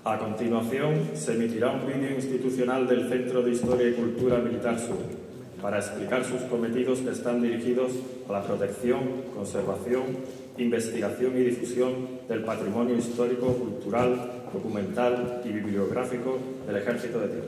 A continuación, se emitirá un vídeo institucional del Centro de Historia y Cultura Militar Sur para explicar sus cometidos que están dirigidos a la protección, conservación, investigación y difusión del patrimonio histórico, cultural, documental y bibliográfico del Ejército de Tierra.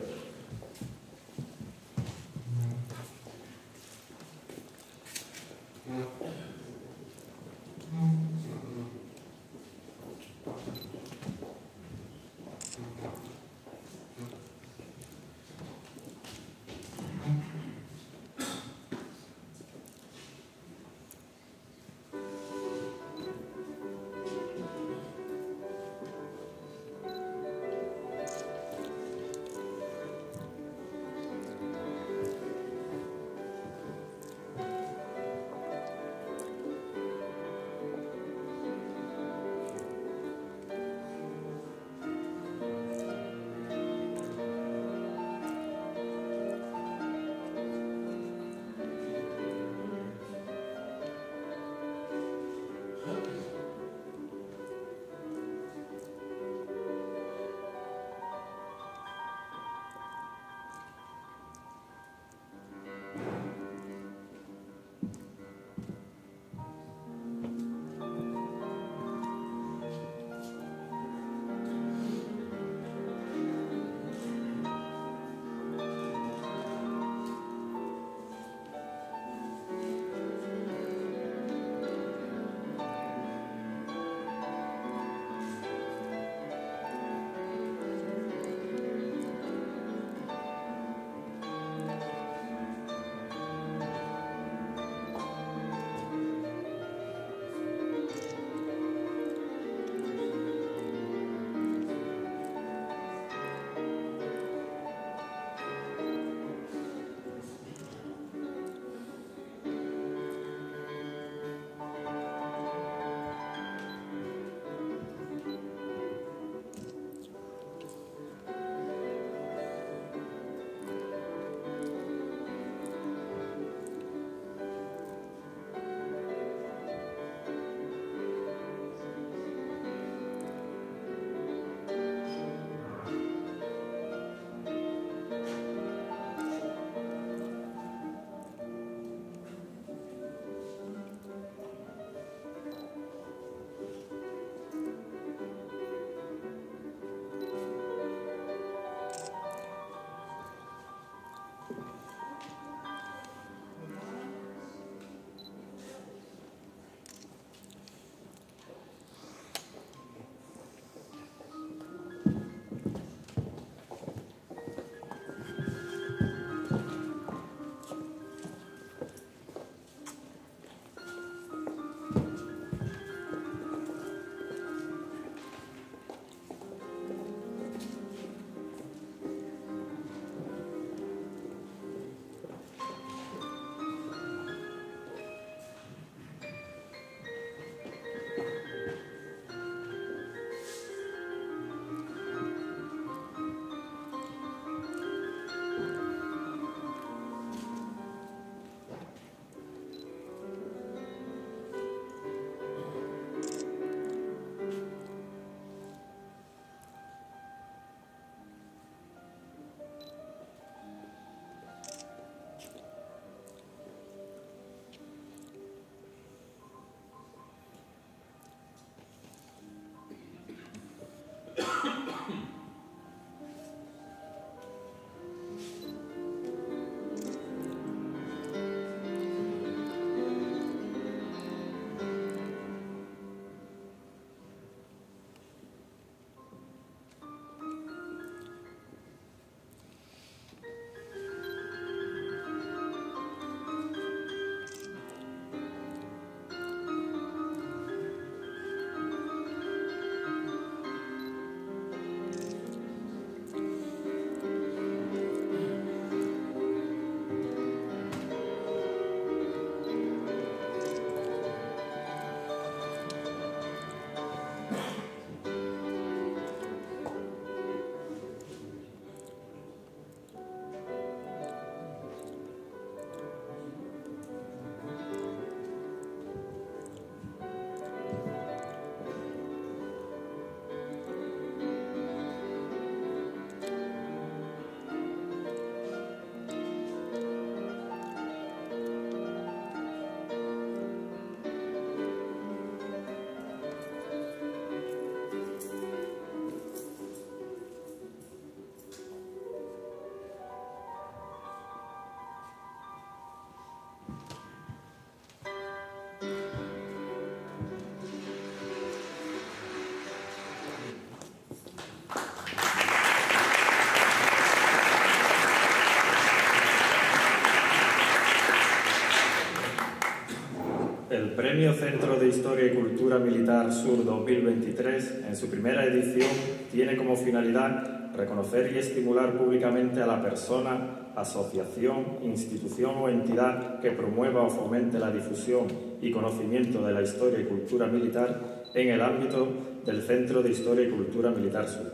Premio Centro de Historia y Cultura Militar Sur 2023, en su primera edición, tiene como finalidad reconocer y estimular públicamente a la persona, asociación, institución o entidad que promueva o fomente la difusión y conocimiento de la historia y cultura militar en el ámbito del Centro de Historia y Cultura Militar Sur,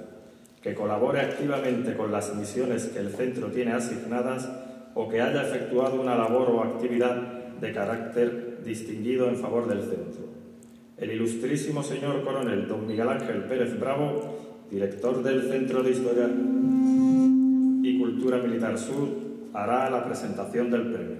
que colabore activamente con las misiones que el centro tiene asignadas o que haya efectuado una labor o actividad de carácter distinguido en favor del centro. El ilustrísimo señor coronel don Miguel Ángel Pérez Bravo, director del Centro de Historia y Cultura Militar Sur, hará la presentación del premio.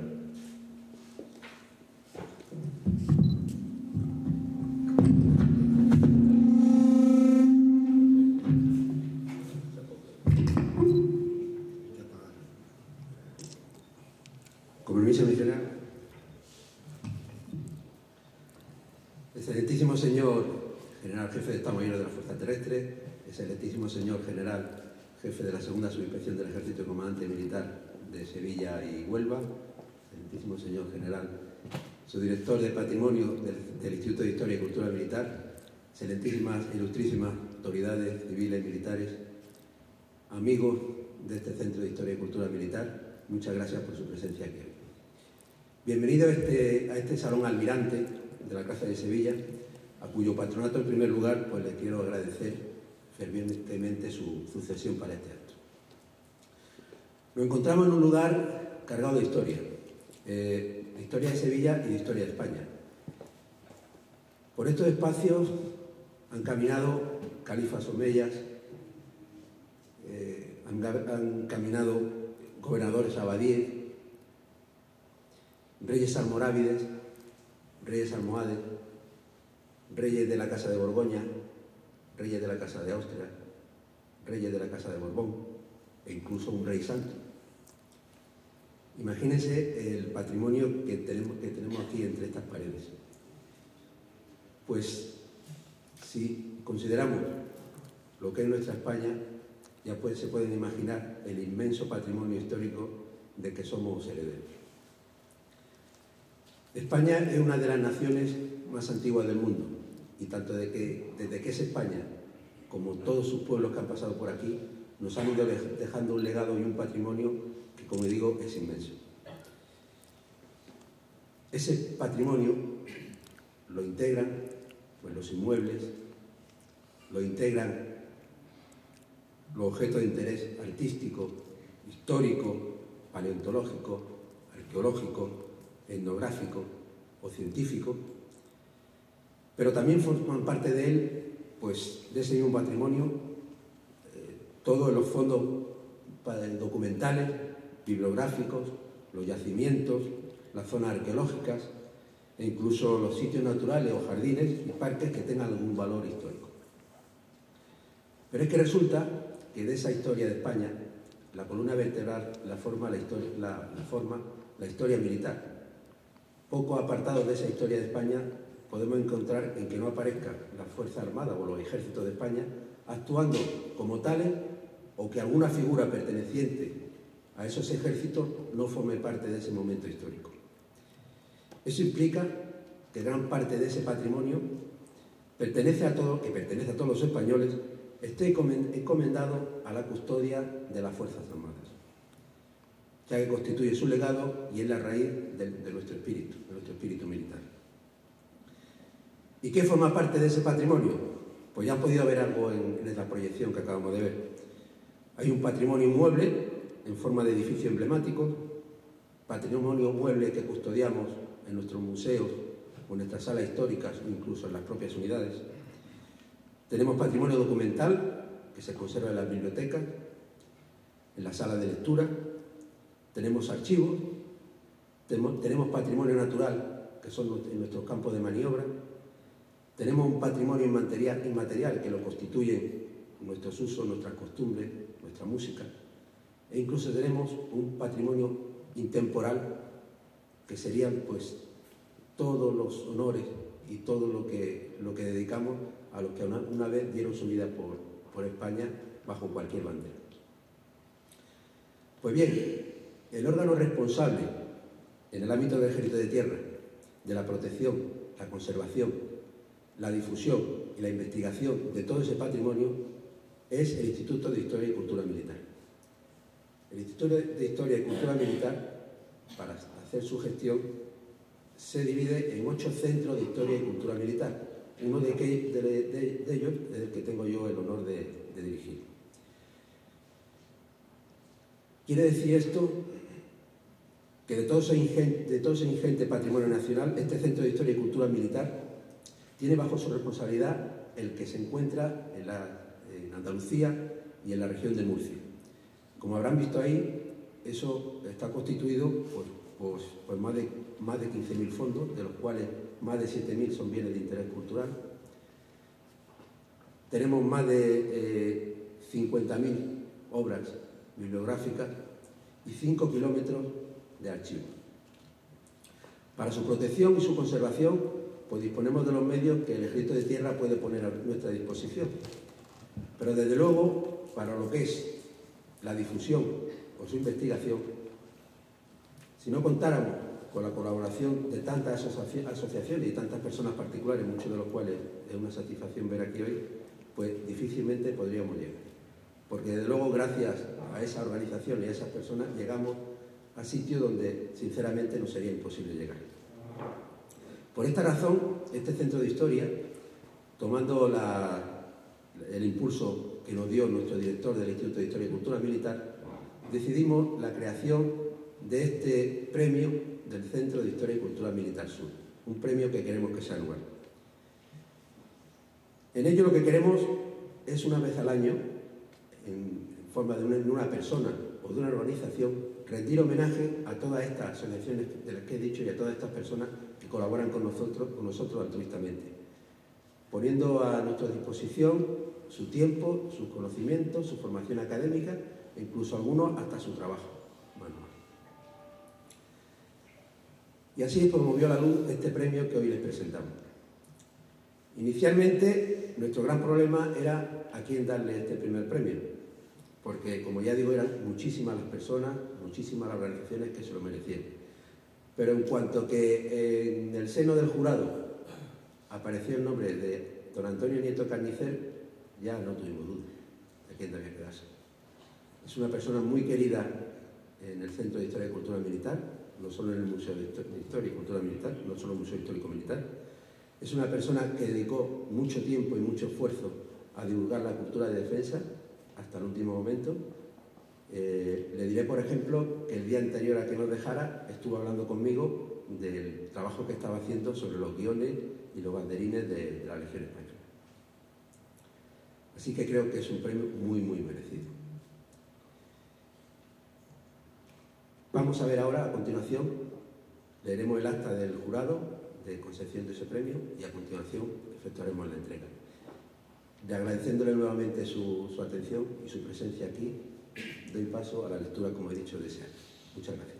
Con permiso, mi general. Excelentísimo señor general jefe de Estado Mayor de la Fuerza Terrestre, excelentísimo señor general jefe de la Segunda Subinspección del Ejército y Comandante Militar de Sevilla y Huelva, excelentísimo señor general subdirector de Patrimonio del Instituto de Historia y Cultura Militar, excelentísimas, ilustrísimas autoridades civiles y militares, amigos de este Centro de Historia y Cultura Militar, muchas gracias por su presencia aquí. Bienvenido a este Salón Almirante de la Casa de Sevilla, a cuyo patronato en primer lugar pues le quiero agradecer fervientemente su cesión para este acto. Nos encontramos en un lugar cargado de historia, de historia de Sevilla y de historia de España. Por estos espacios han caminado califas omeyas, han caminado gobernadores abadíes, reyes almorávides, reyes almohades, reyes de la Casa de Borgoña, reyes de la Casa de Austria, reyes de la Casa de Borbón e incluso un rey santo. Imagínense el patrimonio que tenemos aquí entre estas paredes. Pues si consideramos lo que es nuestra España, ya se pueden imaginar el inmenso patrimonio histórico de que somos herederos. España es una de las naciones más antiguas del mundo y tanto desde que es España como todos sus pueblos que han pasado por aquí nos han ido dejando un legado y un patrimonio que, como digo, es inmenso. Ese patrimonio lo integran pues, los inmuebles, lo integran los objetos de interés artístico, histórico, paleontológico, arqueológico, etnográfico o científico, pero también forman parte de él, pues de ese mismo patrimonio, todos los fondos documentales, bibliográficos, los yacimientos, las zonas arqueológicas e incluso los sitios naturales o jardines y parques que tengan algún valor histórico. Pero es que resulta que de esa historia de España, la columna vertebral la forma la historia militar. Poco apartado de esa historia de España podemos encontrar en que no aparezcan las Fuerzas Armadas o los ejércitos de España actuando como tales o que alguna figura perteneciente a esos ejércitos no forme parte de ese momento histórico. Eso implica que gran parte de ese patrimonio pertenece a todos los españoles, esté encomendado a la custodia de las Fuerzas Armadas, ya que constituye su legado y es la raíz de nuestro espíritu militar. ¿Y qué forma parte de ese patrimonio? Pues ya han podido ver algo en la proyección que acabamos de ver. Hay un patrimonio inmueble en forma de edificio emblemático, patrimonio mueble que custodiamos en nuestros museos o en nuestras salas históricas o incluso en las propias unidades. Tenemos patrimonio documental que se conserva en las bibliotecas, en las salas de lectura. Tenemos archivos, tenemos patrimonio natural, que son nuestros campos de maniobra, tenemos un patrimonio inmaterial que lo constituyen nuestros usos, nuestras costumbres, nuestra música, e incluso tenemos un patrimonio intemporal, que serían pues todos los honores y todo lo que dedicamos a los que una vez dieron su vida por España bajo cualquier bandera. Pues bien, el órgano responsable en el ámbito del Ejército de Tierra de la protección la conservación, la difusión y la investigación de todo ese patrimonio es el Instituto de Historia y Cultura Militar. El Instituto de Historia y Cultura Militar, para hacer su gestión, se divide en 8 centros de historia y cultura militar. Uno de ellos es el que tengo yo el honor de dirigir. Quiere decir esto que de todo ese ingente patrimonio nacional, este Centro de Historia y Cultura Militar tiene bajo su responsabilidad el que se encuentra en Andalucía y en la región de Murcia. Como habrán visto ahí, eso está constituido por más de 15.000 fondos, de los cuales más de 7.000 son bienes de interés cultural. Tenemos más de 50.000 obras bibliográficas y 5 kilómetros de archivo. Para su protección y su conservación, pues disponemos de los medios que el Ejército de Tierra puede poner a nuestra disposición. Pero desde luego, para lo que es la difusión o su investigación, si no contáramos con la colaboración de tantas asociaciones y tantas personas particulares, muchos de los cuales es una satisfacción ver aquí hoy, pues difícilmente podríamos llegar. Porque desde luego, gracias a esa organización y a esas personas, llegamos a sitios donde sinceramente nos sería imposible llegar. Por esta razón, este centro de historia, tomando el impulso que nos dio nuestro director del Instituto de Historia y Cultura Militar, decidimos la creación de este premio del Centro de Historia y Cultura Militar Sur, un premio que queremos que sea anual. En ello lo que queremos es, una vez al año, en forma de una persona o de una organización, rendir homenaje a todas estas asociaciones de las que he dicho y a todas estas personas que colaboran con nosotros altruistamente, poniendo a nuestra disposición su tiempo, sus conocimientos, su formación académica e incluso algunos hasta su trabajo manual. Y así promovió a la luz este premio que hoy les presentamos. Inicialmente, nuestro gran problema era a quién darle este primer premio, porque, como ya digo, eran muchísimas las personas, muchísimas las organizaciones que se lo merecían. Pero en cuanto que en el seno del jurado apareció el nombre de don Antonio Nieto Carnicer, ya no tuvimos duda de quién debía quedarse. Es una persona muy querida en el Centro de Historia y Cultura Militar, no solo en el Museo de Historia y Cultura Militar, no solo el Museo Histórico Militar. Es una persona que dedicó mucho tiempo y mucho esfuerzo a divulgar la cultura de defensa hasta el último momento. Le diré, por ejemplo, que el día anterior a que nos dejara estuvo hablando conmigo del trabajo que estaba haciendo sobre los guiones y los banderines de la Legión Española. Así que creo que es un premio muy, muy merecido. Vamos a ver ahora, a continuación, leeremos el acta del jurado de concesión de ese premio y a continuación efectuaremos la entrega. De agradeciéndole nuevamente su atención y su presencia aquí, doy paso a la lectura, como he dicho, de ese acta. Muchas gracias.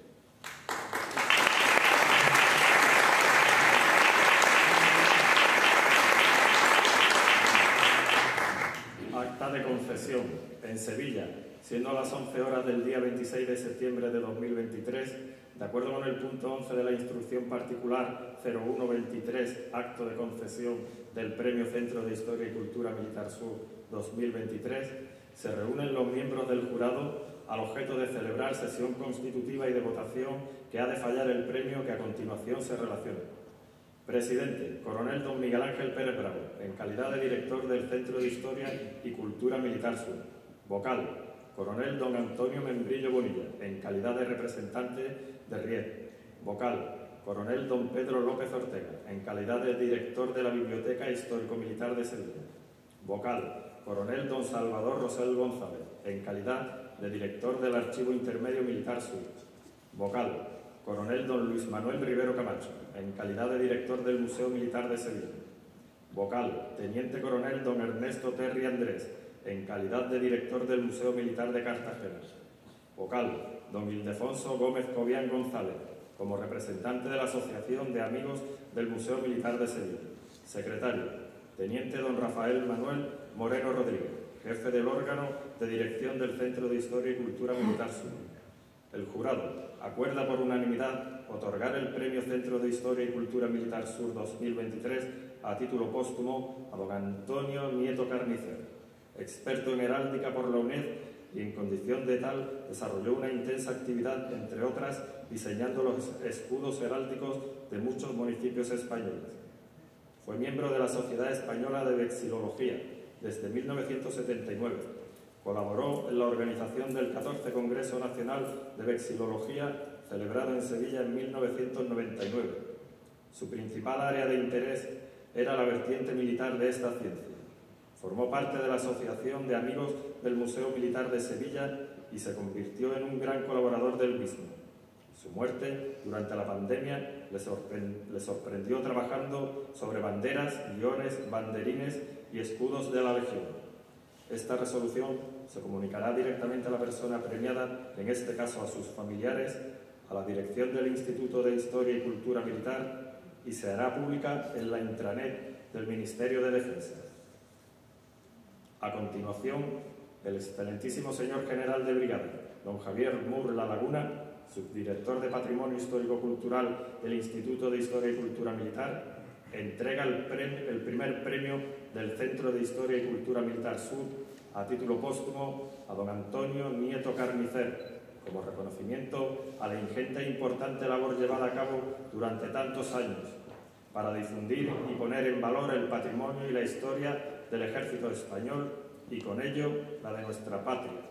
Acta de concesión. En Sevilla, siendo las 11 horas del día 26 de septiembre de 2023, de acuerdo con el punto 11 de la Instrucción Particular 0123, acto de concesión del Premio Centro de Historia y Cultura Militar Sur 2023, se reúnen los miembros del jurado al objeto de celebrar sesión constitutiva y de votación que ha de fallar el premio que a continuación se relaciona. Presidente, Coronel don Miguel Ángel Pérez Bravo, en calidad de director del Centro de Historia y Cultura Militar Sur. Vocal, Coronel don Antonio Membrillo Bonilla, en calidad de representante de Ried. Vocal, Coronel don Pedro López Ortega, en calidad de director de la Biblioteca Histórico-Militar de Sevilla. Vocal, Coronel don Salvador Rosell González, en calidad de director del Archivo Intermedio Militar Sur. Vocal, Coronel don Luis Manuel Rivero Camacho, en calidad de director del Museo Militar de Sevilla. Vocal, Teniente Coronel don Ernesto Terry Andrés, en calidad de director del Museo Militar de Cartagena. Vocal, don Ildefonso Gómez Cobián González, como representante de la Asociación de Amigos del Museo Militar de Sevilla. Secretario, Teniente don Rafael Manuel Moreno Rodríguez, jefe del órgano de dirección del Centro de Historia y Cultura Militar Sur. El jurado acuerda por unanimidad otorgar el Premio Centro de Historia y Cultura Militar Sur 2023 a título póstumo a don Antonio Nieto Carnicer, experto en heráldica por la UNED y en condición de tal desarrolló una intensa actividad, entre otras, diseñando los escudos heráldicos de muchos municipios españoles. Fue miembro de la Sociedad Española de Vexilología desde 1979. Colaboró en la organización del 14 Congreso Nacional de Vexilología, celebrado en Sevilla en 1999. Su principal área de interés era la vertiente militar de esta ciencia. Formó parte de la Asociación de Amigos del Museo Militar de Sevilla y se convirtió en un gran colaborador del mismo. Su muerte, durante la pandemia, le sorprendió trabajando sobre banderas, guiones, banderines y escudos de la Legión. Esta resolución se comunicará directamente a la persona premiada, en este caso a sus familiares, a la dirección del Instituto de Historia y Cultura Militar y se hará pública en la intranet del Ministerio de Defensa. A continuación, el excelentísimo señor general de brigada, don Javier Mur La Laguna, subdirector de Patrimonio Histórico-Cultural del Instituto de Historia y Cultura Militar, entrega el primer premio del Centro de Historia y Cultura Militar Sur a título póstumo a don Antonio Nieto Carnicer, como reconocimiento a la ingente e importante labor llevada a cabo durante tantos años para difundir y poner en valor el patrimonio y la historia del Ejército Español y con ello la de nuestra patria.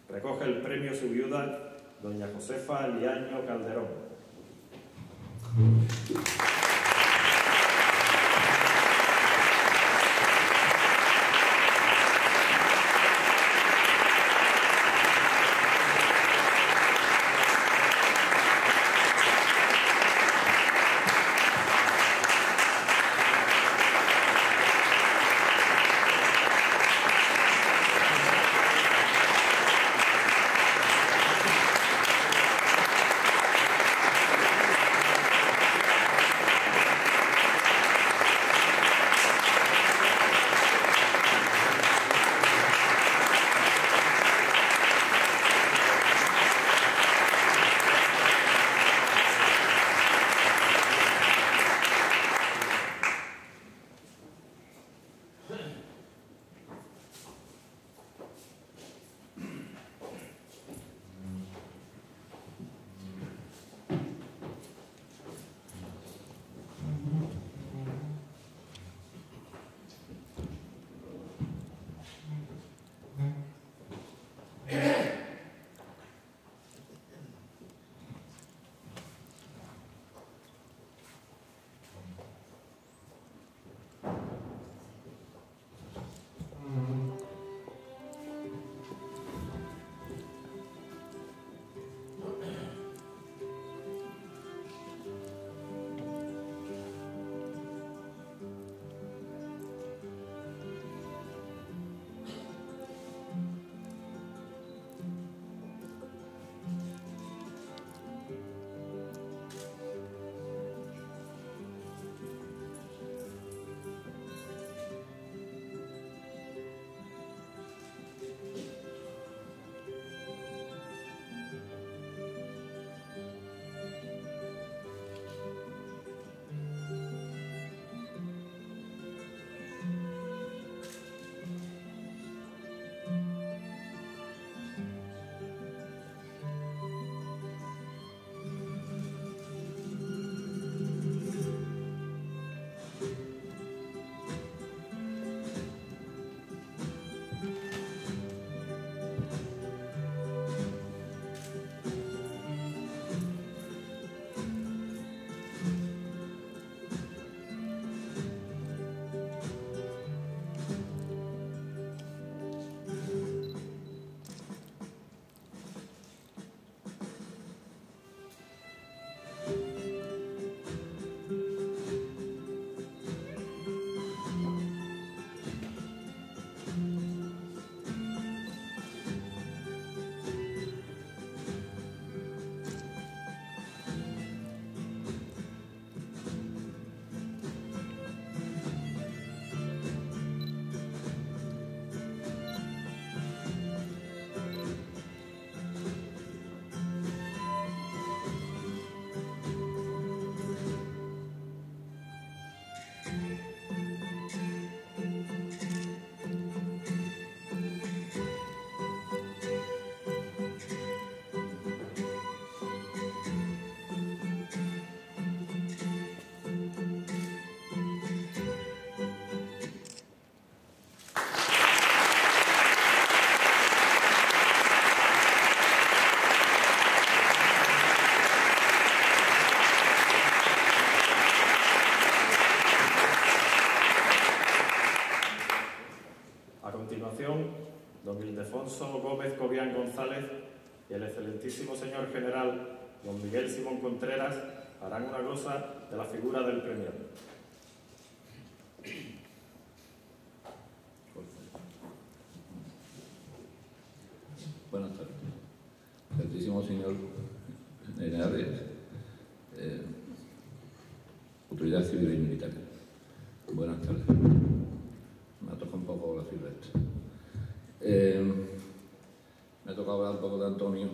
Recoge el premio su viuda, doña Josefa Liaño Calderón. juez Cobián González y el excelentísimo señor general don Miguel Simón Contreras harán una glosa de la figura del premio. Buenas tardes. Excelentísimo señor general, autoridad civil y militar. Buenas tardes. Me ha tocado un poco la fibra esta. Me ha tocado hablar un poco de Antonio.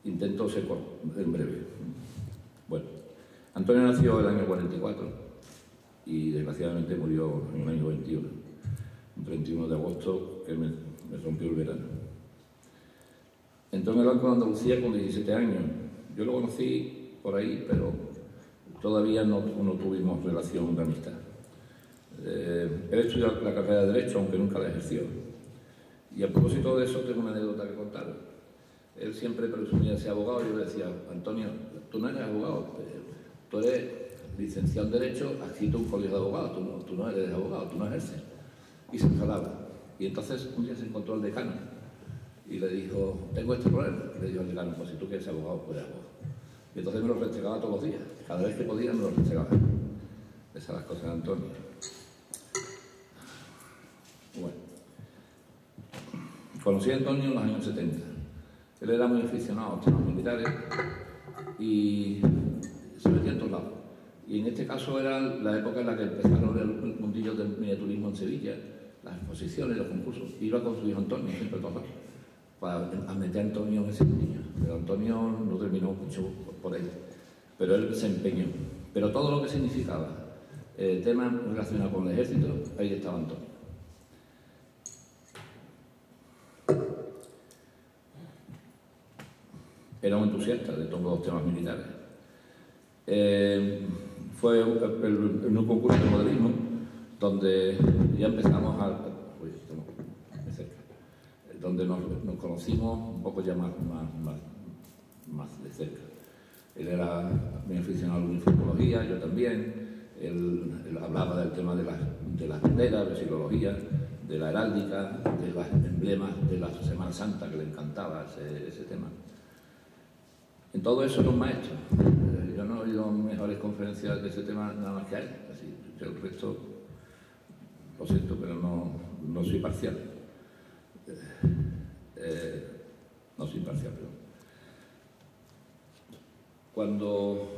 Intento ser en breve. Bueno, Antonio nació el año 44 y desgraciadamente murió en el año 21, un 31 de agosto, que me rompió el verano. Entró en el Banco de Andalucía con 17 años. Yo lo conocí por ahí, pero todavía no tuvimos relación de amistad. Él estudió la carrera de Derecho, aunque nunca la ejerció. Y a propósito de eso, tengo una anécdota que contar. Él siempre presumía de ser abogado y yo le decía: Antonio, tú no eres abogado, tú eres licenciado en Derecho, adscrito a un colegio de abogados, tú no eres abogado, tú no ejerces. Y se enfadaba. Y entonces un día se encontró al decano y le dijo: tengo este problema. Y le dijo al decano: pues si tú quieres ser abogado, pues abogado. Y entonces me lo restregaba todos los días. Cada vez que podía me lo restregaba. Esas son las cosas de Antonio. Bueno. Conocí a Antonio en los años 70. Él era muy aficionado a los temas militares y se metía en todos lados. Y en este caso era la época en la que empezaron el mundillo del miniaturismo en Sevilla, las exposiciones, los concursos. Iba con su hijo Antonio, siempre todos, para meter a Antonio en ese mundillo. Pero Antonio no terminó mucho por él, pero él se empeñó. Pero todo lo que significaba temas relacionados con el ejército, ahí estaba Antonio. Era un entusiasta de todos los temas militares. Fue en un concurso de modelismo donde ya empezamos uy, estamos muy cerca, donde nos conocimos un poco ya más de cerca. Él era muy aficionado a la uniformología, yo también. Él hablaba del tema de las banderas, de psicología, de la heráldica, de los emblemas de la Semana Santa, que le encantaba ese tema. En todo eso era un maestro. Yo no he oído mejores conferencias de ese tema nada más que a él. Así, yo el resto, lo siento, pero no soy parcial. No soy parcial, pero cuando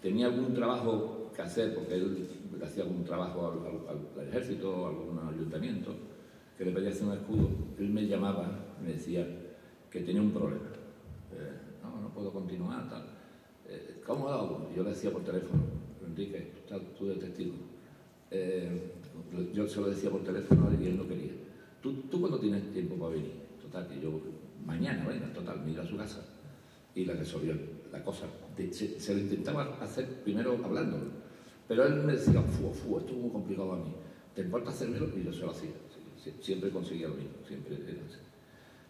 tenía algún trabajo que hacer, porque él hacía algún trabajo al ejército, a algún ayuntamiento, que le pedía hacer un escudo, él me llamaba, me decía que tenía un problema. No puedo continuar, tal. ¿Cómo lo hago? Yo le decía por teléfono: Enrique, tú de testigo. Yo se lo decía por teléfono y él no quería. ¿Tú cuándo tienes tiempo para venir? Total, que yo mañana, venga, total, me iba a su casa y le resolvió la cosa. Se lo intentaba hacer primero hablando, pero él me decía: esto es muy complicado a mí. ¿Te importa hacérmelo? Y yo se lo hacía. Siempre conseguía lo mismo, siempre era así.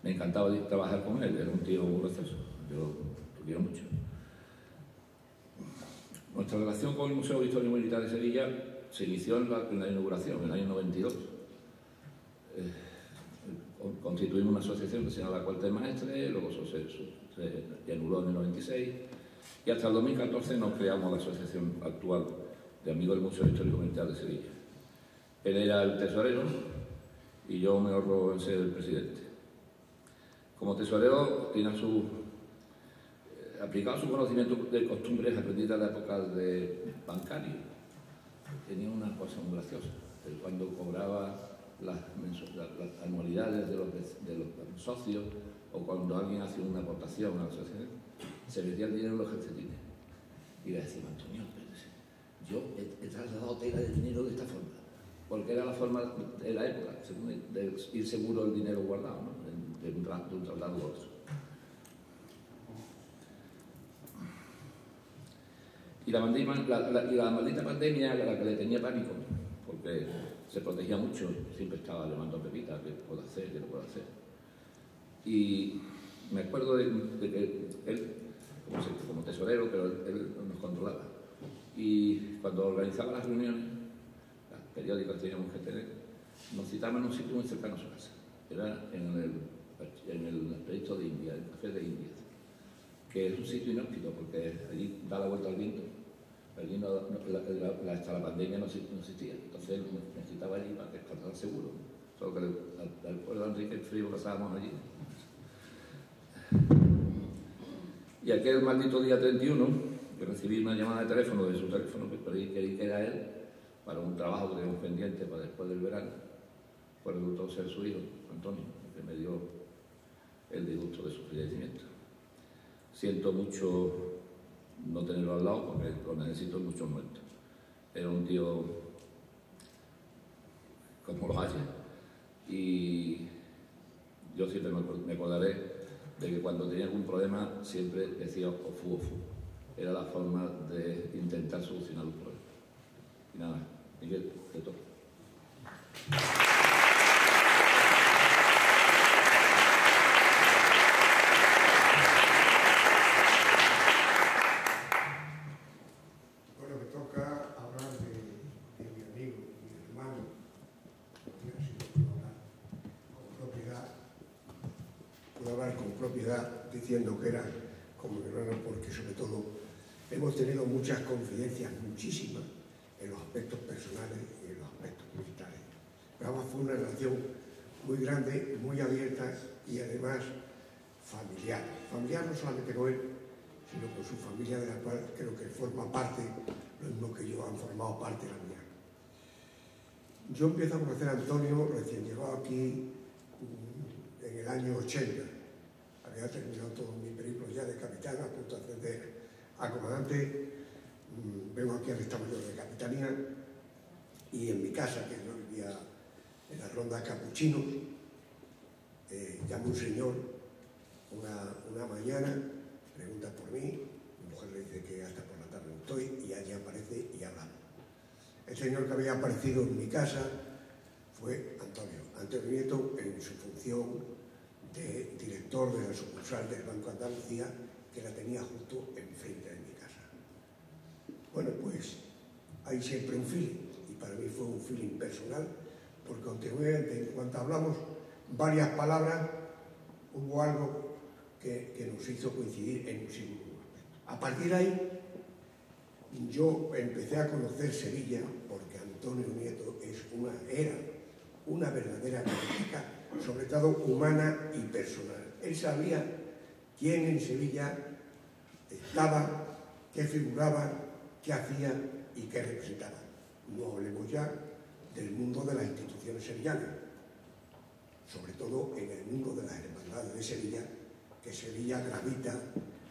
Me encantaba trabajar con él, era un tío muy gracioso. Yo lo quiero mucho. Nuestra relación con el Museo de Historia Militar de Sevilla se inició en la inauguración, en el año 92. Constituimos una asociación que se llama la Cuarta de Maestres, luego se anuló en el 96, y hasta el 2014 nos creamos la asociación actual de Amigos del Museo Histórico Militar de Sevilla. Él era el tesorero y yo me honro en ser el presidente. Como tesorero tiene aplicado su conocimiento de costumbres aprendidas en la época de bancario. Tenía una cosa muy graciosa. Él, cuando cobraba las anualidades de los socios, o cuando alguien hacía una aportación a la asociación, se metía el dinero en los calcetines. Y le decía: Antonio, yo he trasladado tela de dinero de esta forma, porque era la forma de la época, de ir seguro el dinero guardado, ¿no? de un traslado a otro. Y la maldita pandemia, a la que le tenía pánico, porque se protegía mucho, siempre estaba llamando a Pepita: ¿qué puedo hacer? ¿Qué no puedo hacer? Y me acuerdo de que él, como tesorero, pero él nos controlaba. Y cuando organizaba las reuniones, las periódicas teníamos que tener, nos citaban en un sitio muy cercano a su casa. Era en el Estrecho de India, el Café de Indias, que es un sitio inhóspito porque allí da la vuelta al viento. Allí hasta la pandemia no existía. Entonces él nos citaba allí para que estar seguro. Solo que al pueblo de Enrique el frío pasábamos allí. Y aquel maldito día 31, que recibí una llamada de teléfono de su teléfono, que creí que era él, para un trabajo que teníamos pendiente para después del verano, pues resultó ser su hijo, Antonio, que me dio el disgusto de su fallecimiento. Siento mucho no tenerlo al lado porque lo necesito en muchos momentos. Era un tío como los haya, y yo siempre me acordaré de que cuando tenía algún problema siempre decía ofu, ofu. Era la forma de intentar solucionar un problema. Y nada, Miguel, te toca. Bueno, me toca hablar de mi amigo, mi hermano, que así puedo hablar con propiedad diciendo que era como mi hermano, porque sobre todo hemos tenido muchas confidencias, muchísimas, en los aspectos personales y en los aspectos militares. Pero además fue una relación muy grande, muy abierta y además familiar. Familiar no solamente con él, sino con su familia, de la cual creo que forma parte, lo mismo que yo, han formado parte de la mía. Yo empiezo a conocer a Antonio recién llegado aquí en el año 80. Había terminado todo mi periplo ya de capitán, a punto de ascender a comandante. Vengo aquí al Estado Mayor de Capitanía y en mi casa, que yo vivía en la Ronda Capuchinos, llama un señor una mañana, pregunta por mí, mi mujer le dice que hasta por la tarde no estoy, y allí aparece y hablamos. El señor que había aparecido en mi casa fue Antonio Nieto, en su función de director de la sucursal del Banco Andalucía, que la tenía justo enfrente de mi casa. Bueno, pues hay siempre un feeling, y para mí fue un feeling personal, porque continuamente, en cuanto hablamos varias palabras, hubo algo que nos hizo coincidir en un sitio. A partir de ahí, yo empecé a conocer Sevilla, porque Antonio Nieto era una verdadera crítica, sobre todo humana y personal. Él sabía quién en Sevilla estaba, qué figuraba, qué hacía y qué representaba. No hablemos ya del mundo de las instituciones sevillanas, sobre todo en el mundo de las hermandades de Sevilla, que Sevilla gravita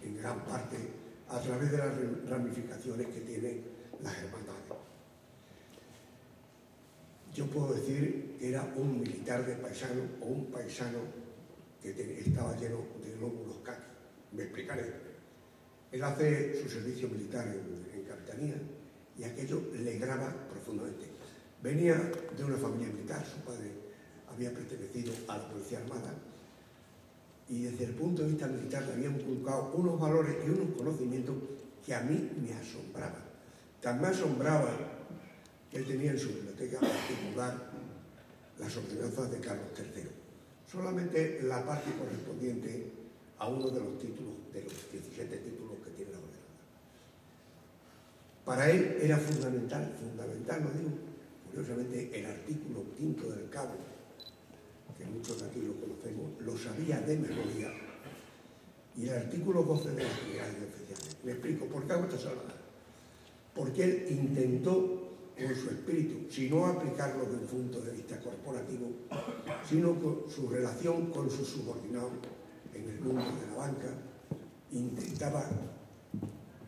en gran parte a través de las ramificaciones que tienen las hermandades. Yo puedo decir que era un militar de paisano o un paisano que estaba lleno de glóbulos caqui. Me explicaré. Él hace su servicio militar en Capitanía y aquello le graba profundamente. Venía de una familia militar, su padre había pertenecido a la Policía Armada y desde el punto de vista militar le habían inculcado unos valores y unos conocimientos que a mí me asombraban. Tan me asombraba que él tenía en su biblioteca particular las ordenanzas de Carlos III. Solamente la parte correspondiente a uno de los títulos, de los 17 títulos que tiene la ordenanza. Para él era fundamental, lo digo, curiosamente, el artículo 5 del Cabo, que muchos de aquí lo conocemos, lo sabía de memoria, y el artículo 12 de las unidades oficiales. Me explico, ¿por qué hago esta salvada? Porque él intentó, con su espíritu, si no aplicarlo desde un punto de vista corporativo, sino con su relación con sus subordinados en el mundo de la banca, intentaba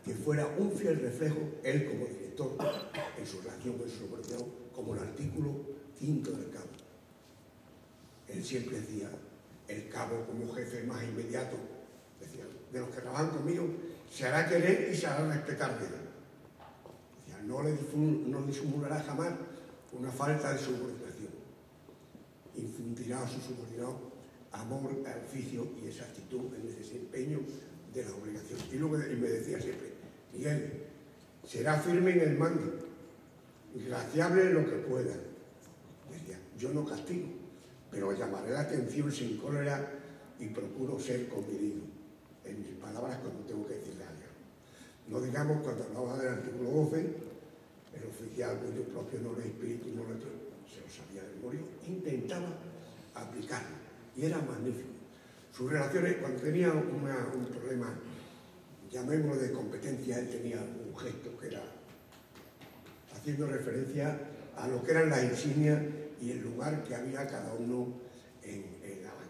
que fuera un fiel reflejo, él como director, en su relación con su subordinado, como el artículo 5 del Cabo. Él siempre decía, el Cabo como jefe más inmediato, decía, de los que trabajan conmigo, se hará querer y se hará respetar de él. Decía, no disimulará jamás una falta de subordinación. Infundirá a su subordinado amor al oficio y esa actitud en el desempeño de la obligación. Y luego me decía siempre, Miguel, será firme en el mando, ingraciable en lo que pueda. Decía, yo no castigo, pero llamaré la atención sin cólera y procuro ser comedido en mis palabras cuando tengo que decirle algo. No digamos, cuando hablaba del artículo 12, el oficial cuyo propio honor y espíritu no se lo sabía de memoria, intentaba aplicarlo y era magnífico. Sus relaciones, cuando tenía un problema, llamémoslo de competencia, él tenía un gesto que era haciendo referencia a lo que eran las insignias y el lugar que había cada uno en la banca.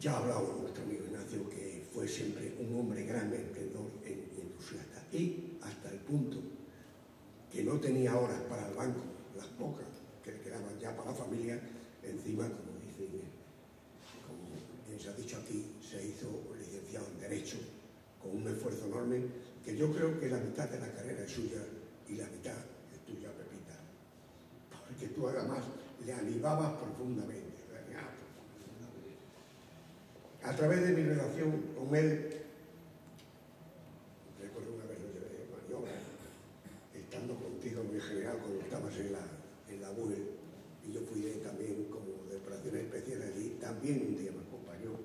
Ya ha hablado nuestro amigo Ignacio, que fue siempre un hombre gran emprendedor y entusiasta, y hasta el punto que no tenía horas para el banco, las pocas que le quedaban ya para la familia, encima, como dicen, como bien se ha dicho aquí, se hizo licenciado en Derecho con un esfuerzo enorme, que yo creo que la mitad de la carrera es suya y la mitad es tuya, Pepita, porque tú además le animabas profundamente. A través de mi relación con él, recuerdo una vez lo llevé de maniobra, estando contigo muy general cuando estabas en la BUE, y yo fui también como de operaciones especiales allí, también un día me acompañó.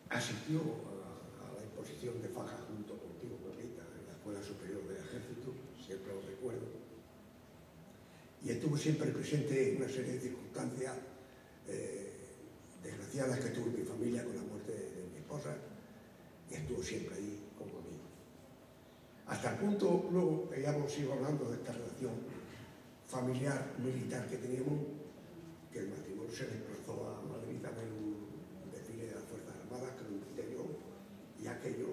Asistió a la exposición de Faja junto contigo, Pepita, en la Escuela Superior del Ejército, siempre lo recuerdo. Y estuvo siempre presente en una serie de circunstancias desgraciadas que tuvo mi familia con la muerte de mi esposa, y estuvo siempre ahí como amigo. Hasta el punto, luego, ya sigo hablando de esta relación familiar, militar que teníamos, que el matrimonio se desplazó a Madrid a ver un desfile de las Fuerzas Armadas con un criterio, y aquello,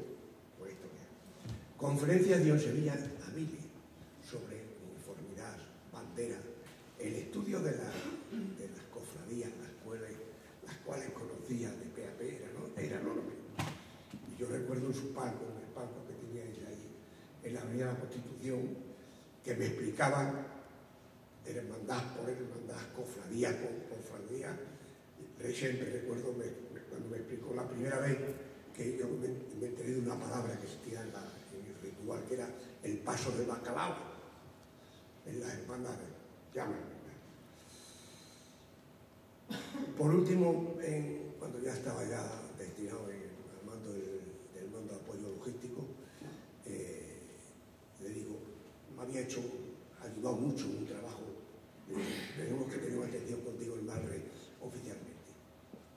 pues esto que conferencias dio en Sevilla a Mili sobre uniformidad, bandera, el estudio de las cofradías, las cuales conocía de PAP, era enorme. Y yo recuerdo en su palco, en el palco que teníais ahí, en la Avenida de la Constitución, que me explicaban de hermandad por hermandad, cofradía por cofradía. Siempre recuerdo cuando me explicó la primera vez que yo me enteré de una palabra que existía en el ritual, que era el paso del bacalao en las hermandades. Llámame. Por último, cuando ya estaba destinado al mando del mando de apoyo logístico, le digo, me había ayudado mucho en un trabajo, tenemos que tener atención contigo en Malre oficialmente.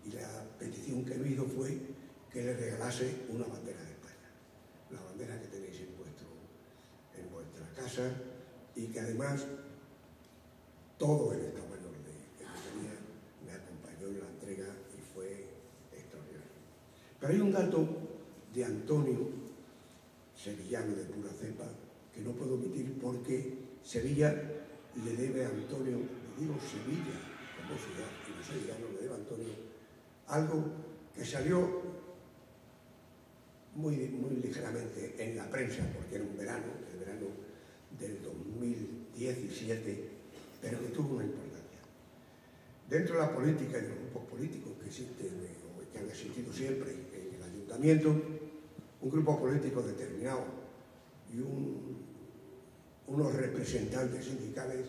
Y la petición que me hizo fue que le regalase una bandera de España, la bandera que tenéis en vuestra casa, y que además todo el Estado Mayor que tenía me acompañó en la entrega y fue extraordinario. Pero hay un dato de Antonio, sevillano de pura cepa, que no puedo omitir porque Sevilla le debe a Antonio, le digo Sevilla como ciudad, y los sevillanos le debe a Antonio algo que salió muy ligeramente en la prensa, porque era el verano del 2017, pero que tuvo una importancia. Dentro de la política y de los grupos políticos que existen o que han existido siempre en el ayuntamiento, un grupo político determinado y unos representantes sindicales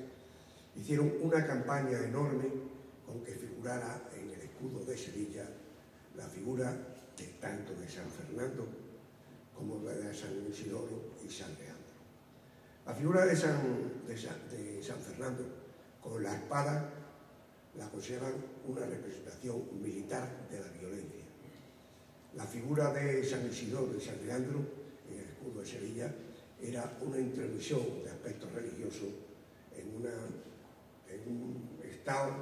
hicieron una campaña enorme con que figurara en el escudo de Sevilla la figura tanto de San Fernando como de San Isidoro y San Leandro. La figura de San Fernando con la espada la consideran una representación militar de la violencia. La figura de San Isidoro y San Leandro en el escudo de Sevilla era una intromisión de aspectos religiosos en un estado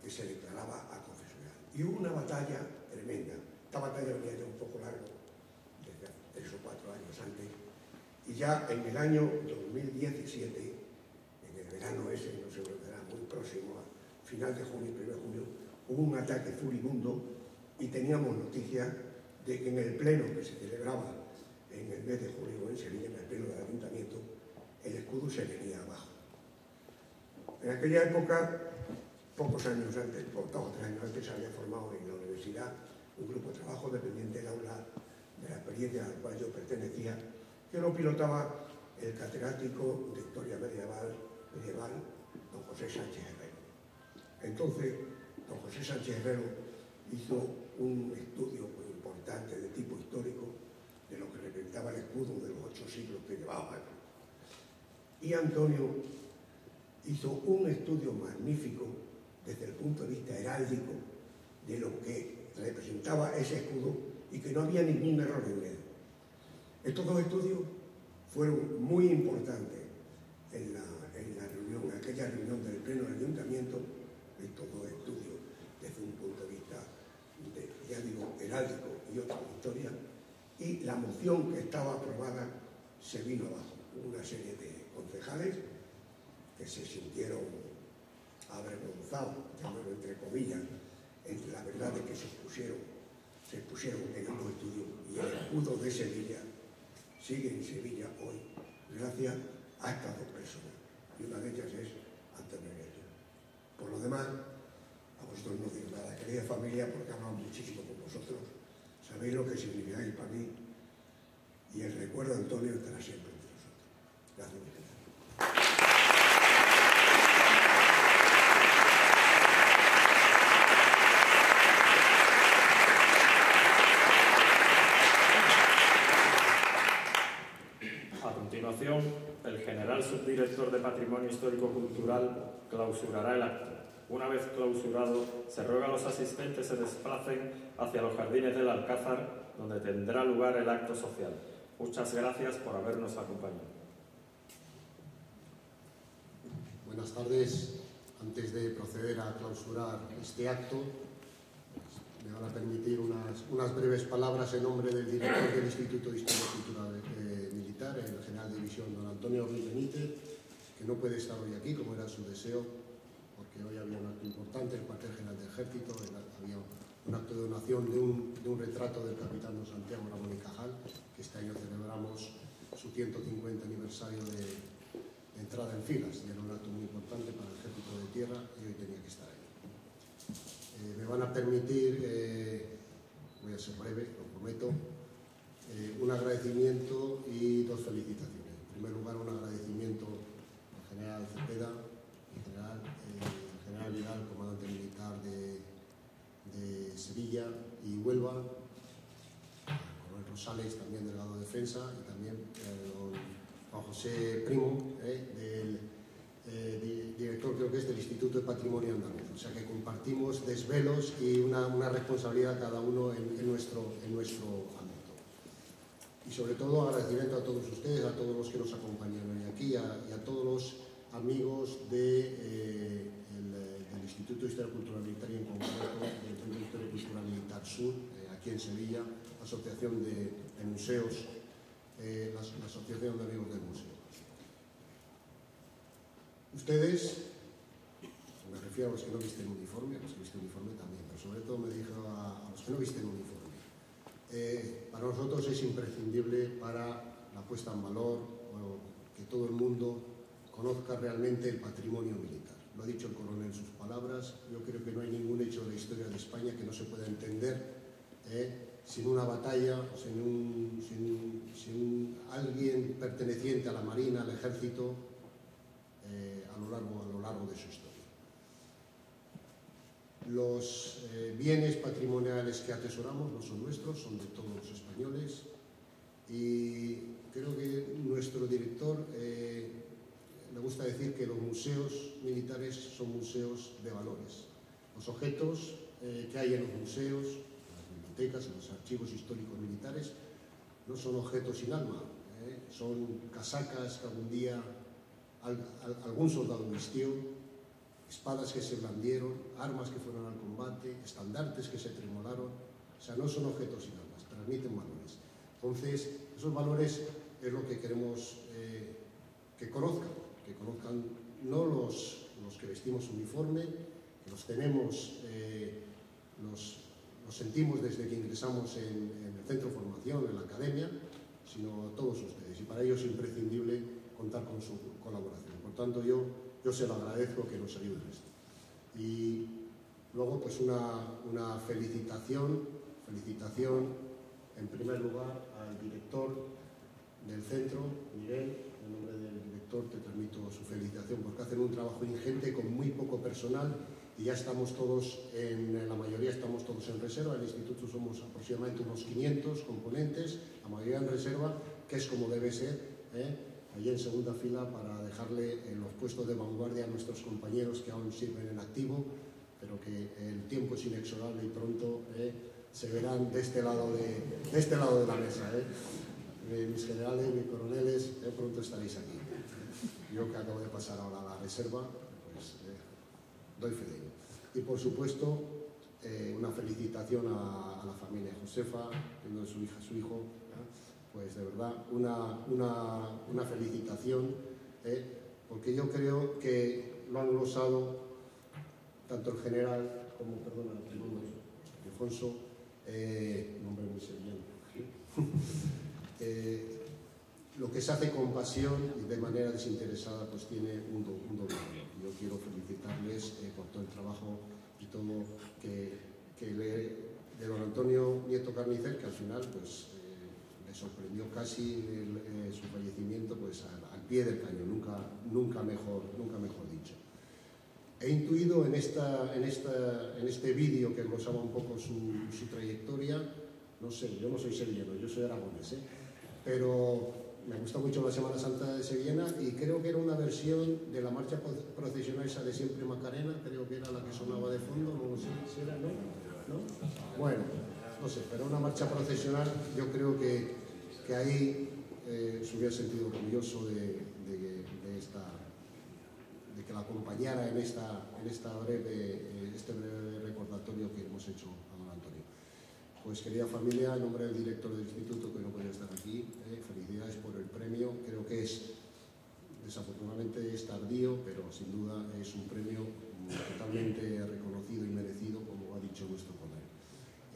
que se declaraba aconfesional. Y hubo una batalla tremenda. Esta batalla venía ya un poco largo, desde 3 o 4 años antes, y ya en el año 2017, en el verano ese, no se volverá muy próximo, a final de junio, 1 de junio, hubo un ataque furibundo y teníamos noticia de que en el pleno que se celebraba en el mes de julio en Sevilla, en el pleno del ayuntamiento, el escudo se venía abajo. En aquella época, pocos años antes, 2 o 3 años antes, se había formado en la universidad un grupo de trabajo dependiente del aula de la experiencia a la cual yo pertenecía, que lo pilotaba el catedrático de Historia Medieval, don José Sánchez Herrero. Entonces, don José Sánchez Herrero hizo un estudio muy importante de tipo histórico de lo que representaba el escudo de los 8 siglos que llevaba. Y Antonio hizo un estudio magnífico desde el punto de vista heráldico de lo que representaba ese escudo y que no había ningún error en él. Estos dos estudios fueron muy importantes en la reunión, en aquella reunión del Pleno del Ayuntamiento, estos dos estudios desde un punto de vista, ya digo, heráldico y otro de historia, y la moción que estaba aprobada se vino abajo. Una serie de concejales que se sintieron avergonzados, llamarlo entre comillas, entre la verdad de que se expusieron en ambos estudios, y el escudo de Sevilla sigue en Sevilla hoy gracias a estas dos personas, y una de ellas es Antonio Negro. Por lo demás, a vosotros no digo nada, querida familia, porque he hablado muchísimo con vosotros, sabéis lo que significáis para mí, y el recuerdo de Antonio estará siempre entre nosotros. Gracias. A continuación, el general subdirector de Patrimonio Histórico-Cultural clausurará el acto. Una vez clausurado, se ruega a los asistentes se desplacen hacia los jardines del Alcázar, donde tendrá lugar el acto social. Muchas gracias por habernos acompañado. Buenas tardes. Antes de proceder a clausurar este acto, me van a permitir unas breves palabras en nombre del director del Instituto de Historia y Cultura Militar, el general de división don Antonio Ruiz Benítez, que no puede estar hoy aquí, como era su deseo, porque hoy había un acto importante, el cuartel general del Ejército, había un acto de donación de un retrato del capitán don Santiago Ramón y Cajal, que este año celebramos su 150 aniversario de entrada en filas, y era un acto muy importante para el Ejército de Tierra, y hoy tenía que estar ahí. Me van a permitir, voy a ser breve, lo prometo, un agradecimiento y dos felicitaciones. En primer lugar, un agradecimiento al general Cepeda, al general Vidal, comandante militar de Sevilla y Huelva, al coronel Rosales, también delegado de Defensa, y también Juan José Primo, del director, creo que es del Instituto de Patrimonio Andaluz. O sea que compartimos desvelos y una responsabilidad cada uno en nuestro ámbito. Y sobre todo agradecimiento a todos ustedes, a todos los que nos acompañan hoy aquí y a todos los amigos del Instituto de Historia Cultural Militar y en concreto del Centro de Historia y Cultura Militar Sur, aquí en Sevilla, la Asociación de Museos, la Asociación de Amigos del Museo. Ustedes, me refiero a los que no visten uniforme, a los que visten uniforme también, pero sobre todo me dirijo a los que no visten uniforme. Para nosotros es imprescindible para la puesta en valor, que todo el mundo conozca realmente el patrimonio militar. Lo ha dicho el coronel en sus palabras. Yo creo que no hay ningún hecho de la historia de España que no se pueda entender sin una batalla, sin alguien perteneciente a la Marina, al Ejército, a lo largo de su historia. Los bienes patrimoniales que atesoramos no son nuestros, son de todos los españoles, y creo que nuestro director le gusta decir que los museos militares son museos de valores. Los objetos que hay en los museos, en las bibliotecas, en los archivos históricos militares, no son objetos sin alma, son casacas que algún día algún soldado vistió, espadas que se blandieron, armas que fueron al combate, estandartes que se tremolaron. O sea, no son objetos sin almas, transmiten valores. Entonces, esos valores es lo que queremos que conozcan no los que vestimos uniforme, que los tenemos, los sentimos desde que ingresamos en el centro de formación, en la academia, sino todos ustedes. Y para ello es imprescindible contar con su colaboración. Por tanto, yo se lo agradezco que nos ayuden en esto. Y luego, pues una felicitación en primer lugar al director del centro, Miguel, en nombre del director te transmito su felicitación porque hacen un trabajo ingente con muy poco personal y ya estamos todos, la mayoría estamos todos en reserva. En el instituto somos aproximadamente unos 500 componentes, la mayoría en reserva, que es como debe ser, allí en segunda fila para dejarle los puestos de vanguardia a nuestros compañeros que aún sirven en activo, pero que el tiempo es inexorable y pronto se verán de este lado de la mesa. Mis generales, mis coroneles, pronto estaréis aquí. Yo que acabo de pasar ahora a la reserva, pues doy fe de ello. Y por supuesto, una felicitación a la familia Josefa, teniendo su hija, su hijo, pues de verdad una felicitación, porque yo creo que lo han glosado tanto el general como, perdona, Alfonso, nombre muy sevillano. Lo que se hace con pasión y de manera desinteresada pues tiene un doble valor. Yo quiero felicitarles por todo el trabajo y todo de don Antonio Nieto Carnicer, que al final pues le sorprendió casi su fallecimiento pues al pie del cañón, nunca mejor dicho. He intuido en este vídeo que glosaba un poco su trayectoria, no sé, yo no soy sevillano, yo soy aragonés, pero me gusta mucho la Semana Santa de Sevilla y creo que era una versión de la marcha procesional esa de Siempre Macarena, creo que era la que sonaba de fondo, no lo sé, ¿si era, no? Bueno, no sé, pero una marcha procesional, yo creo que ahí se hubiera sentido orgulloso de que la acompañara en este breve recordatorio que hemos hecho a don Antonio. Pues querida familia, en nombre del director del instituto que no podía estar aquí, felicidades por el premio. Creo que desafortunadamente es tardío, pero sin duda es un premio totalmente reconocido y merecido, como ha dicho nuestro poder.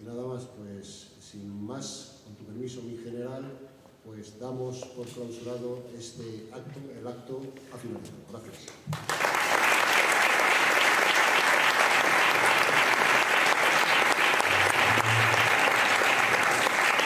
Y nada más, pues sin más, con tu permiso, mi general, pues damos por clausurado el acto ha finalizado. Gracias.